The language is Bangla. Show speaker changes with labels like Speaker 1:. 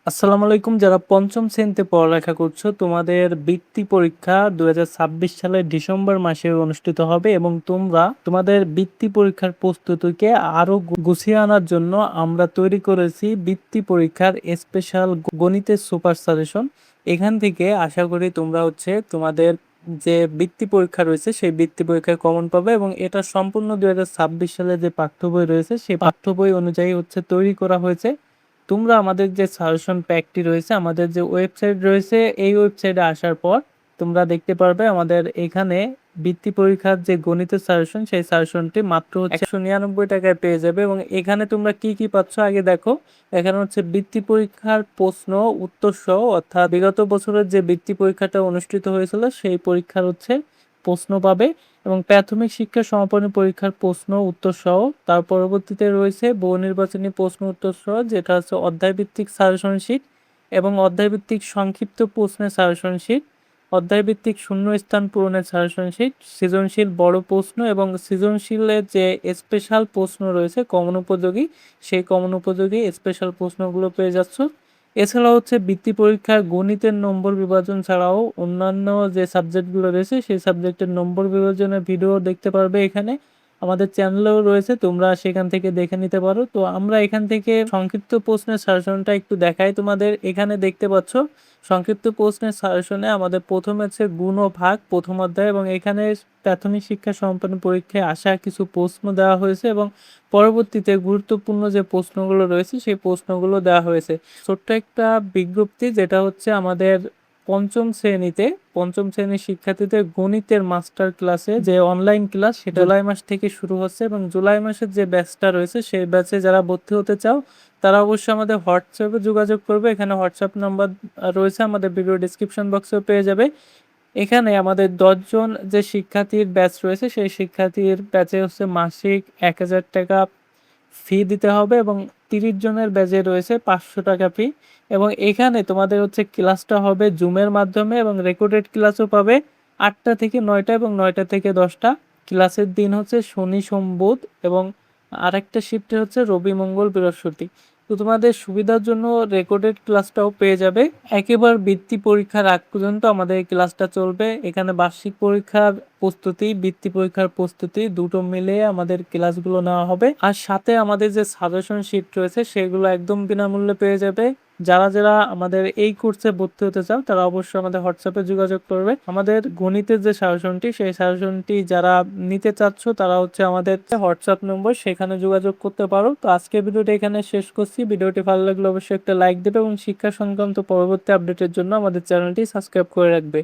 Speaker 1: আসসালামু আলাইকুম। যারা পঞ্চম শ্রেণীতে পড়ালেখা করছো, তোমাদের বৃত্তি পরীক্ষা ২০২৬ সালের ডিসেম্বর মাসে অনুষ্ঠিত হবে এবং তোমরা তোমাদের বৃত্তি পরীক্ষার প্রস্তুতিকে আরো গুছিয়ে আনার জন্য আমরা তৈরি করেছি বৃত্তি পরীক্ষার স্পেশাল গণিতের সুপার সাজেশন। এখান থেকে আশা করি তোমরা তোমাদের যে বৃত্তি পরীক্ষা রয়েছে সেই বৃত্তি পরীক্ষায় কমন পাবে এবং এটা সম্পূর্ণ ২০২৬ সালে যে পাঠ্য বই রয়েছে সেই পাঠ্য বই অনুযায়ী তৈরি করা হয়েছে। তোমরা আমাদের যে সাজেশন প্যাকটি রয়েছে, আমাদের যে ওয়েবসাইট রয়েছে, এই ওয়েবসাইটে আসার পর তোমরা দেখতে পারবে আমাদের এখানে বৃত্তি পরীক্ষার যে গণিতের সাজেশন সেই সাজেশনটি মাত্র ১৯৯ টাকায় পেয়ে যাবে এবং এখানে তোমরা কি কি পাচ্ছ আগে দেখো। এখানে বৃত্তি পরীক্ষার প্রশ্ন উত্তর সহ, অর্থাৎ বিগত বছরের যে বৃত্তি পরীক্ষাটা অনুষ্ঠিত হয়েছিল সেই পরীক্ষার প্রশ্ন পাবে এবং প্রাথমিক শিক্ষা সমাপনী পরীক্ষার প্রশ্ন উত্তর সহ। তার পরবর্তীতে রয়েছে বহু নির্বাচনী প্রশ্ন উত্তর সহ, যেটা অধ্যায়ভিত্তিক সাজেশন শিট এবং অধ্যায়ভিত্তিক সংক্ষিপ্ত প্রশ্নের সাজেশন শিট, অধ্যায়ভিত্তিক শূন্যস্থান পূরণের সাজেশন শিট, সৃজনশীল বড় প্রশ্ন এবং সৃজনশীলের যে স্পেশাল প্রশ্ন রয়েছে কমন উপযোগী, সেই কমন উপযোগী স্পেশাল প্রশ্নগুলো পেয়ে যাচ্ছ। এছাড়াও বৃত্তি পরীক্ষার গণিতের নম্বর বিভাজন ছাড়াও অন্যান্য যে সাবজেক্টগুলো রয়েছে সেই সাবজেক্টের নম্বর বিভাজনের ভিডিও দেখতে পারবে এখানে। আমাদের চ্যানেলেও রয়েছে, তোমরা সেখান থেকে দেখে নিতে পারো। তো আমরা এখান থেকে সংক্ষিপ্ত প্রশ্নের সাজেশনটা একটু দেখাই তোমাদের। এখানে দেখতে পাচ্ছ সংক্ষিপ্ত প্রশ্নের সাজেশনে আমাদের প্রথমে গুণ ও ভাগ প্রথম অধ্যায় এবং এখানে প্রাথমিক শিক্ষা সমাপনী পরীক্ষায় আসা কিছু প্রশ্ন দেওয়া হয়েছে এবং পরবর্তীতে গুরুত্বপূর্ণ যে প্রশ্নগুলো রয়েছে সেই প্রশ্নগুলো দেওয়া হয়েছে। ছোট্ট একটা বিজ্ঞপ্তি, যেটা আমাদের পঞ্চম শ্রেণীর শিক্ষার্থীদের গণিতের মাস্টার ক্লাসে যে অনলাইন ক্লাস, সেটা জুলাই মাস থেকে শুরু হচ্ছে এবং জুলাই মাসের যে ব্যাচটা রয়েছে সেই ব্যাচে যারা ভর্তি হতে চাও তারা অবশ্যই আমাদের হোয়াটসঅ্যাপে যোগাযোগ করবে। এখানে হোয়াটসঅ্যাপ নাম্বার রয়েছে, আমাদের ভিডিও ডিসক্রিপশন বক্সেও পেয়ে যাবে। এখানে আমাদের ১০ জন যে শিক্ষার্থীর ব্যাচ রয়েছে সেই শিক্ষার্থীর ব্যাচে মাসিক ১,০০০ টাকা ফি দিতে হবে এবং ৩০ জনের ব্যাচে রয়েছে ৫০০ টাকা ফি। এবং এখানে তোমাদের ক্লাসটা হবে জুমের মাধ্যমে এবং রেকর্ডেড ক্লাসও পাবে ৮টা থেকে ৯টা এবং ৯টা থেকে 10টা। ক্লাসের দিন শনি সোম বুধ এবং আরেকটা শিফটে রবি মঙ্গল বৃহস্পতি। তো তোমাদের সুবিধার জন্য রেকর্ডেড ক্লাসটাও পেয়ে যাবে। একেবারে বৃত্তি পরীক্ষার আগ পর্যন্ত আমাদের এই ক্লাসটা চলবে। এখানে বার্ষিক পরীক্ষার প্রস্তুতি, বৃত্তি পরীক্ষার প্রস্তুতি দুটো মিলে আমাদের ক্লাসগুলো নেওয়া হবে। আর সাথে আমাদের যে সাজেশন শিট রয়েছে সেগুলো একদম বিনামূল্যে পেয়ে যাবে। যারা যারা আমাদের এই কোর্সে ভর্তি হতে চাও তারা অবশ্যই আমাদের হোয়াটসঅ্যাপে যোগাযোগ করবে। আমাদের গণিতের যে সাজেশনটি সেই সাজেশনটি যারা নিতে চাচ্ছ তারা আমাদের হোয়াটসঅ্যাপ নম্বর, সেখানে যোগাযোগ করতে পারো। তো আজকের ভিডিওটা এখানে শেষ করছি। ভিডিওটি ভালো লাগলে অবশ্যই একটা লাইক দেবে এবং শিক্ষা সংক্রান্ত পরবর্তী আপডেটের জন্য আমাদের চ্যানেলটি সাবস্ক্রাইব করে রাখবে।